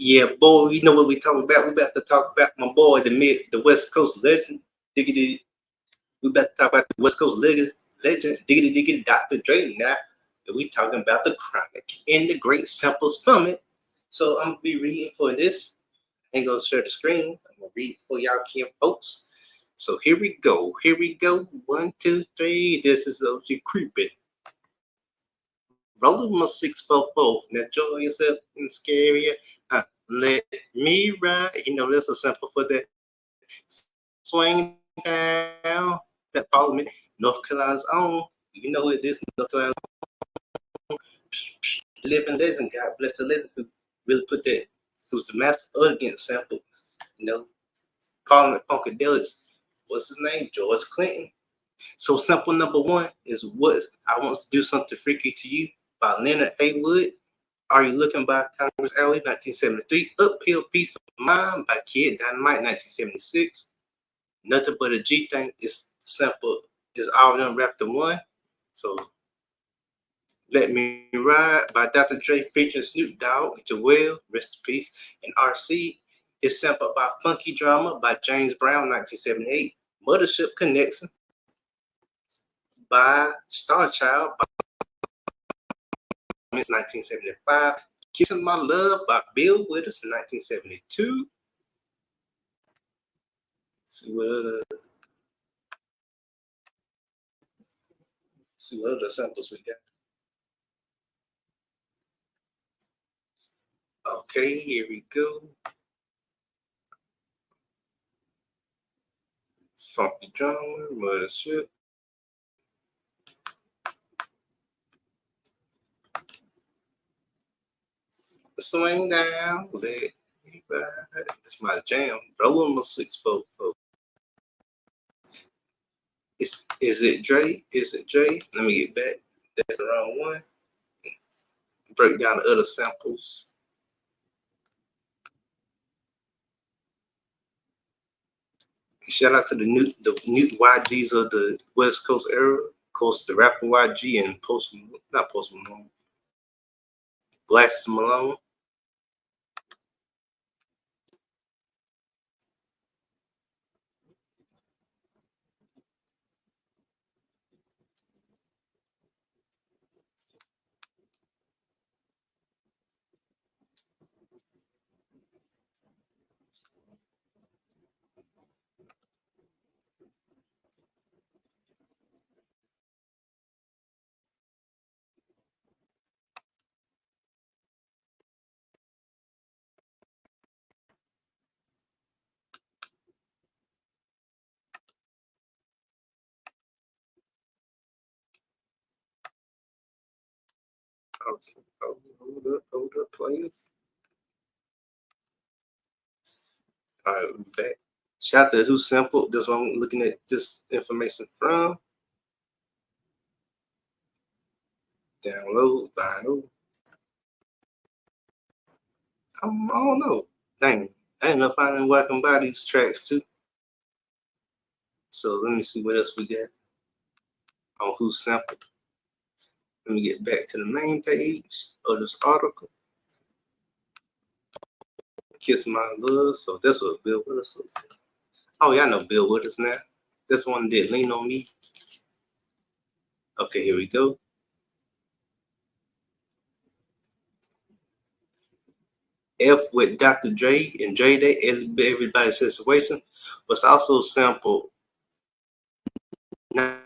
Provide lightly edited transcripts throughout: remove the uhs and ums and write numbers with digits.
Yeah, boy, you know what we talking about? We about to talk about my boy, the West Coast legend, Diggity. We about to talk about the West Coast legend, Diggity Dr. Dre. Now, and we talking about the chronic and the great samples from it. So I'm gonna be reading for this. I ain't gonna share the screen. I'm gonna read for y'all, Kim folks. So here we go. Here we go. One, two, three. This is OG Creeping. Rolling my 644. Now enjoy yourself in the scary. Let me ride. You know, that's a sample for that. Swing down. That Parliament, North Carolina's own. You know it is North Carolina's living legend. God bless the legend who really put that, who's the master against sample. You know, Parliament Funkadelics. What's his name? George Clinton. So sample number one is What I Want to Do Something Freaky to You by Leonard Haywood. Are You Looking by Congress Alley, 1973. Uphill Peace of Mind by Kid Dynamite, 1976. Nothing But a G Thing is sample is all them wrapped in one. So Let Me Ride by Dr. Dre featuring Snoop Dogg, Joel, rest in peace, and RC is sampled by Funky Drama by James Brown, 1978. Mothership Connection by Star Child by 1975. Kissing My Love by Bill Withers in 1972. See what other samples we got. Okay, here we go. Funky Drama, Mothership. Swing down, let me ride. That's my jam. Rolling my 644. Is it Dre? Is it Dre? Let me get back. That's the wrong one. Break down the other samples. Shout out to the new YGs of the West Coast era. Of course, the rapper YG and not Post Malone, Glasses Malone. Okay, hold up, players. All right, we're back. Shout out to who sampled. This one I'm looking at this information from. Download, vinyl. I don't know. Dang, I ended up finding where I can buy these tracks too. So let me see what else we got on who sampled. Let me get back to the main page of this article. Kiss My Love. So that's what Bill Withers is. Oh, y'all know Bill Withers now. That's one that Lean on Me. Okay, here we go. F with Dr. Dre and Dre Day, Everybody's Situation, was also sampled not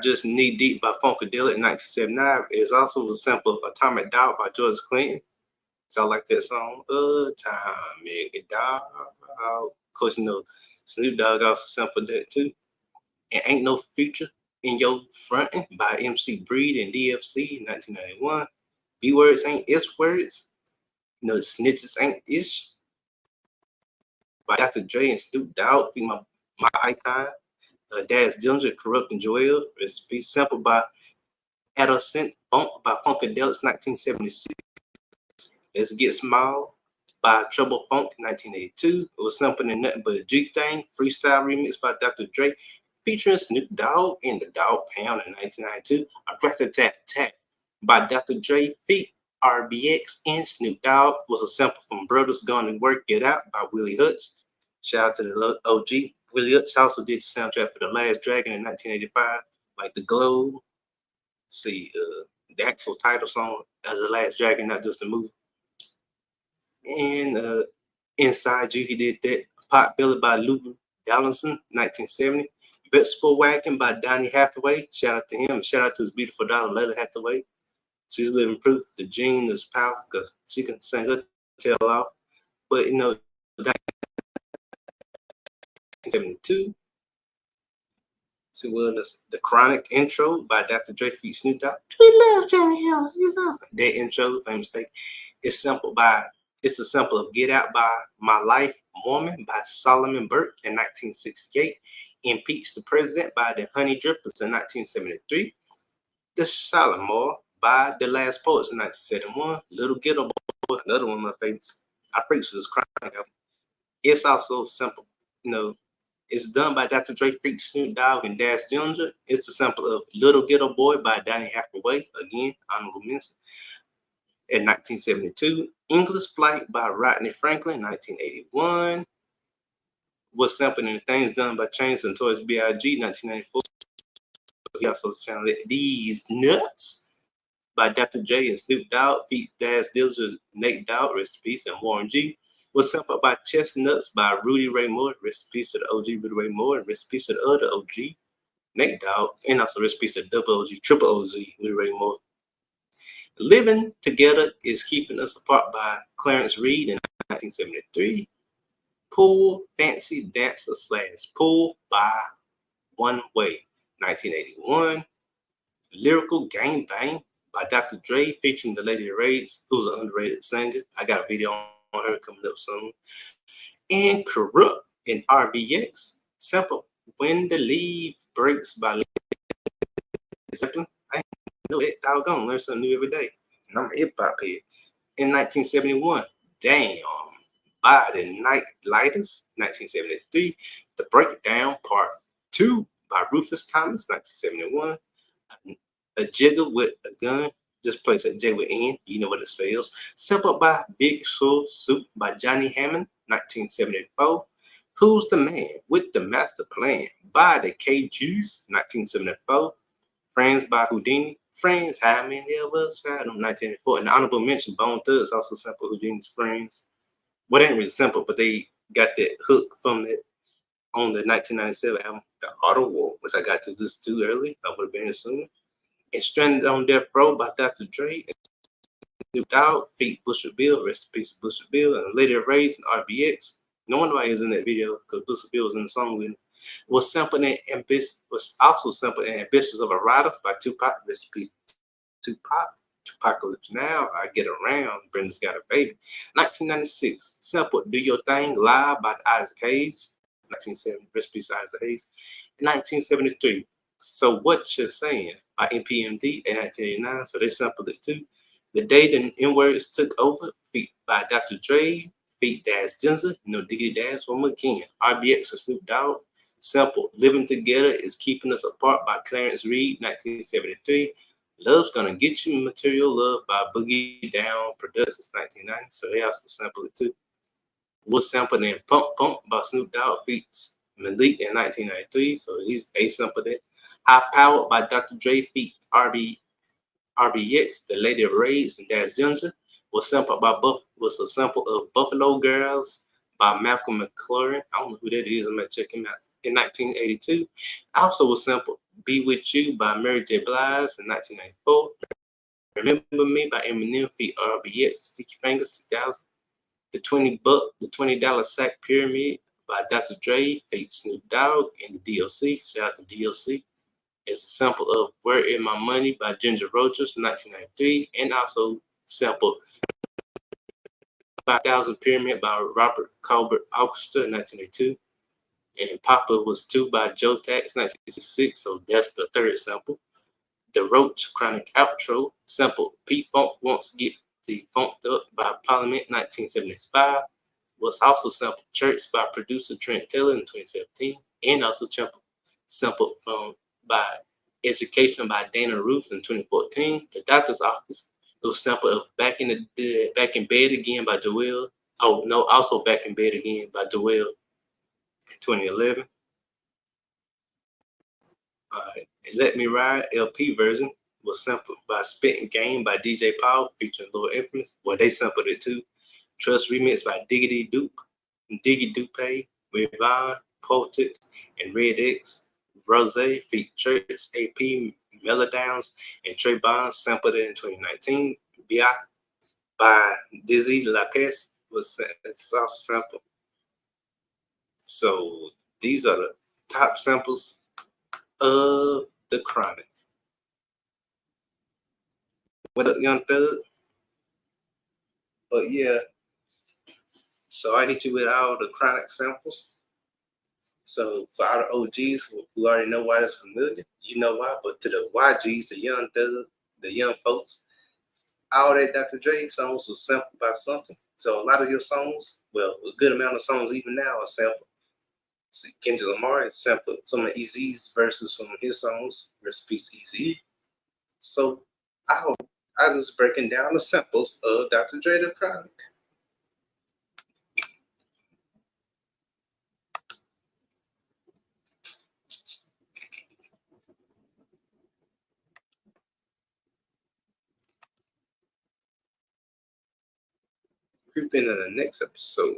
just Knee Deep by Funkadelic in 1979. It's also a sample of Atomic Dog by George Clinton. So I like that song. Atomic Dog. Of course, you know, Snoop Dogg also sampled that too. And Ain't No Future in Your Frontin' by MC Breed and DFC in 1991. B Words Ain't S Words. You know, Snitches Ain't Ish by Dr. Dre and Snoop Dogg, my icon. Daz Dillinger, Corrupt and Joel, recipe sampled by Adolescent Funk by Funkadelics 1976. Let's Get Small by Trouble Funk 1982. It was sampled in Nothing But a G Thing, freestyle remix by Dr. Dre, featuring Snoop Dogg and the Dog Pound in 1992. A Rat Tat Tat by Dr. Dre feat. RBX, and Snoop Dogg was a sample from Brothers Gone to Work It Out by Willie Hutch. Shout out to the OG. Willie Hutch also did the soundtrack for The Last Dragon in 1985, like The Glow. See, the actual title song of The Last Dragon, not just the movie. And Inside You, he did that. Pot Belly by Lou Dallinson, 1970. Vegetable Wagon by Donny Hathaway. Shout out to him. Shout out to his beautiful daughter, Layla Hathaway. She's living proof the gene is powerful because she can sing her tail off. But, 1972. So, the Chronic intro by Dr. Dre feat Snoop Dogg. We love Johnny Hill. We love it. That intro, famous thing. It's a sample of Get Out by My Life Woman by Solomon Burke in 1968. Impeach the President by the Honey Drippers in 1973. The Shalimar by The Last Poets in 1971. Little Ghetto Boy, another one of my favorites. I freaks with this Chronic album. It's also simple, it's done by Dr. Dre, Freak, Snoop Dogg, and Dash Dillinger. It's a sample of Little Ghetto Boy by Donny Hathaway, again, honorable mention. In 1972, English Flight by Rodney Franklin, 1981. Was sampled in Things Done by Chainz and Toys B.I.G., 1994. He also channeled These Nuts by Dr. J and Snoop Dogg, feat Dash Dillinger, Nate Dogg, rest in peace, and Warren G. Was sampled by Chestnuts by Rudy Ray Moore, rest in peace to the OG Rudy Ray Moore, and rest in peace to the other OG, Nate Dogg, and also rest in peace to double OG, triple OG, Rudy Ray Moore. Living Together is Keeping Us Apart by Clarence Reed in 1973. Pool Fancy Dancer / Pool by One Way, 1981. Lyrical Gang Bang by Dr. Dre featuring the Lady Raids, who's an underrated singer. I got a video on her coming up soon. And Corrupt in RBX, sample When the Leaf Breaks by Led Zeppelin. I know it, doggone, learn something new every day. And I'm a hip hop head. In 1971, Damn by the Night Lighters, 1973. The Breakdown Part 2 by Rufus Thomas, 1971. A Jigger with a Gun, just place a J with N, you know what it spells. Sampled by Big Soul Soup by Johnny Hammond, 1974. Who's the Man with the Master Plan by the KGs, 1974. Friends by Houdini. Friends, how many of us had them? 1984. And the honorable mention, Bone Thugs also sampled Houdini's Friends. Well, they ain't really simple, but they got that hook from that on the 1997 album, The Auto War, which I got to listen to early. I would have been here sooner. And Stranded on Death Row by Dr. Dre and Snoop Dogg, feat Bushwick Bill, rest in peace of Bushwick Bill, and later Raids and RBX. No wonder why he was in that video, because Bushwick Bill was in the song with him. Was also sampled in Ambitions of a Rider by Tupac, rest in peace Tupac. Apocalypse Now, I Get Around, Brenda's Got a Baby. 1996, sampled Do Your Thing Live by Isaac Hayes. 1970, rest in peace Isaac Hayes. 1973, So What You're Saying by NPMD in 1989, so they sampled it too. The Day the N-Words Took Over, feat by Dr. Dre, feat Dash Dillinger, Diggity Dash, one more again. RBX and Snoop Dogg, sampled Living Together is Keeping Us Apart by Clarence Reed, 1973. Love's Gonna Get You, Material Love by Boogie Down Productions, 1990, so they also sampled it too. Was sampled in Pump Pump by Snoop Dogg feats Malik in 1993, so he's a sampled it. High Powered by Dr. Dre feat RBX, The Lady Raids, and Dash Dillinger. Was a sample of Buffalo Girls by Malcolm McLaren. I don't know who that is. I'm gonna check him out. In 1982, also was sampled Be With You by Mary J. Blige in 1994. Remember Me by Eminem feat RBX, Sticky Fingers, 2000. The $20 Sack Pyramid by Dr. Dre feat Snoop Dogg and the DLC. Shout out to DLC. It's a sample of Where Is My Money by Ginger Rogers, 1993, and also sampled 5,000 Pyramid by Robert Colbert Orchestra, 1982. And Papa Was 2 by Joe Tax, 1966, so that's the third sample. The Roach Chronic Outro, sample P-Funk Wants Get the Funked Up by Parliament, 1975. Was also sampled Church by producer Trent Taylor in 2017, and also sampled by Education by Dana Ruth in 2014. The Doctor's Office It was sample of Back in Bed Again by Joel. Oh no, also Back in Bed Again by Joel in 2011. Let Me Ride LP version was sampled by Spitting Game by DJ Paul featuring Lil Infamous. Well, they sampled it too. Trust remix by Diggy Dupe, with Von, Poetic, and Red X. Rose feat Church, AP, Melodowns, and Trey Bonds sampled it in 2019. Bi by Dizzy Lapes was also sampled. So these are the top samples of the Chronic. What up, Young Thug? But yeah, so I hit you with all the Chronic samples. So for all the OGs who already know why that's familiar, you know why. But to the YGs, the Young Thug, the young folks, all that Dr. Dre songs was sampled by something. So a lot of your songs, well, a good amount of songs even now are sampled. See, Kendrick Lamar sampled some of Eazy's verses from his songs. Rest in peace, Eazy. So I was breaking down the samples of Dr. Dre the Chronic. Creep into the next episode.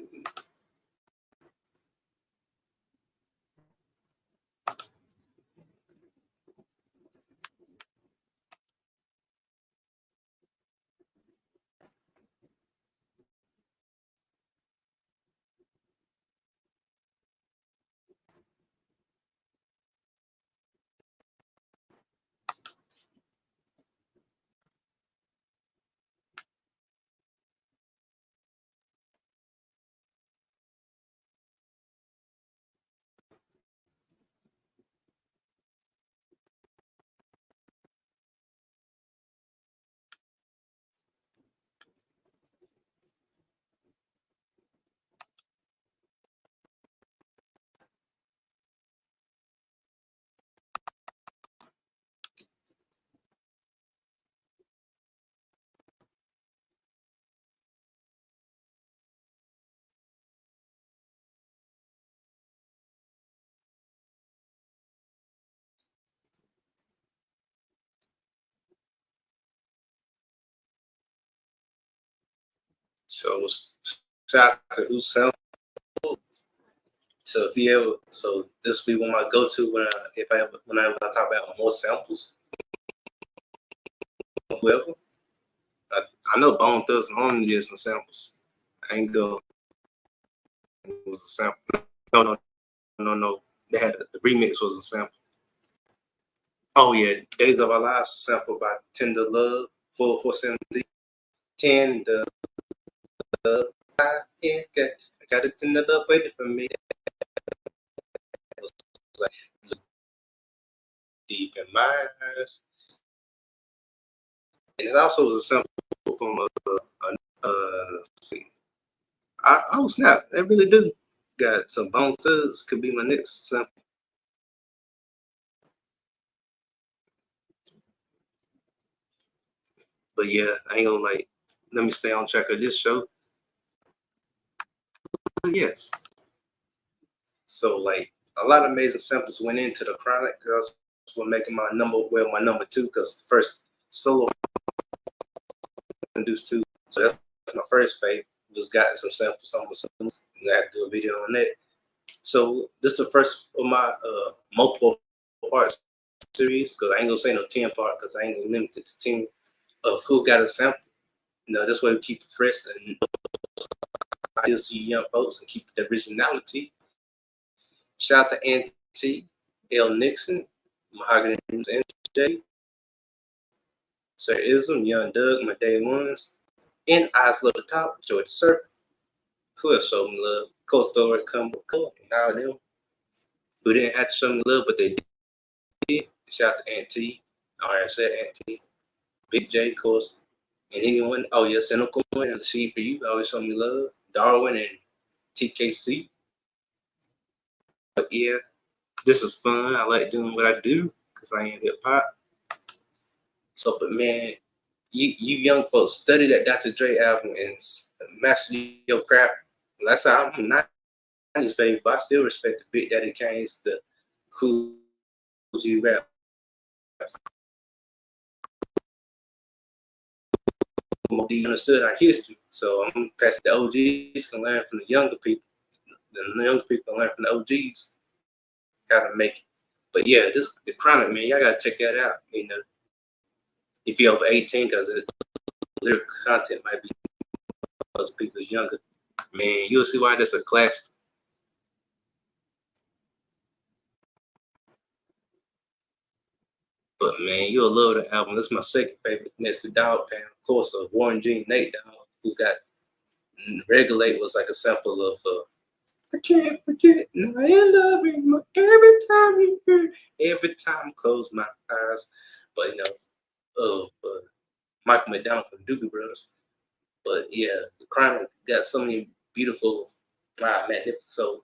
So shout out to who sampled. So if you ever, so this will be one of my go-to whenever I talk about more samples. Whoever, I know Bone Thugs and Harmony did some samples. I ain't go. It was a sample. No. They had the remix was a sample. Oh yeah, Days of Our Lives was sampled by Tender Love, 470. Tender Love, I got a tender love waiting for me. It was like deep in my eyes. And it also was a sample from let's see. Oh snap! I really do got some Bone Thugs could be my next sample. But yeah, I ain't gonna like. Let me stay on track of this show. But yes, so like a lot of amazing samples went into the Chronic. Cause what making my number two because the first solo introduced to. So that's my first fave. Was got some samples, some songs. I had to do a video on that. So this is the first of my multiple parts series because I ain't gonna say no 10 part because I ain't gonna limit it to 10 of who got a sample. You know, this way we keep it fresh and ideas to you young folks and keep the originality. Shout out to Auntie, L. Nixon, Mahogany NJ, Sir Ism, Young Doug, my day ones, and Eyes Love the Top, George the Surfer. Who else showed me love? Cold Story, Cumber, and all them who didn't have to show me love, but they did. Shout out to Auntie. I already said Auntie. Big J, of course. And anyone, oh yeah, Cynical and the She for You, always show me love. Darwin and TKC. But yeah, this is fun. I like doing what I do because I ain't hip hop. So, but man, you young folks study that Dr. Dre album and master your craft. That's how I'm not his baby, but I still respect the Big Daddy Kane's, the Cool G rap. They understood our history, so I'm passing the OGs can learn from the younger people. The younger people can learn from the OGs how to make it. But yeah, this the Chronic, man, y'all gotta check that out. You know, if you're over 18, because the lyric content might be most people younger. Man, you'll see why that's a classic. But man, you'll love the album. That's my second favorite, next to Dog Pound, of course. Warren G, Nate Dogg, who got Regulate was like a sample of I can't forget. Now I love you every time you hear, every time I close my eyes. But you know, Michael McDonald from Doobie Brothers. But yeah, the Chronic got so many beautiful, magnificent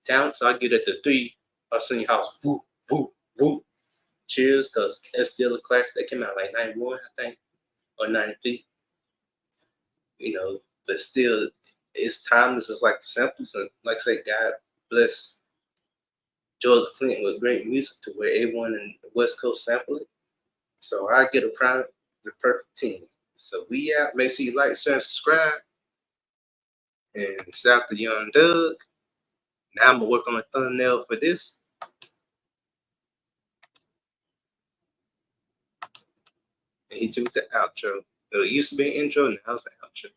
talent. So I give it the 3. Arsenio House. Woo, woo, woo. Cheers, because that's still a classic that came out like 91, I think, or 93. You know, but still, it's timeless. It's like the samples, and like I say, God bless George Clinton with great music to where everyone in the West Coast sample it. So I get a Chronic, the perfect 10. So we out. Make sure you like, share, and subscribe. And shout out to Young Doug. Now I'm gonna work on a thumbnail for this. And hit you with the outro. It used to be an intro, now it's an outro.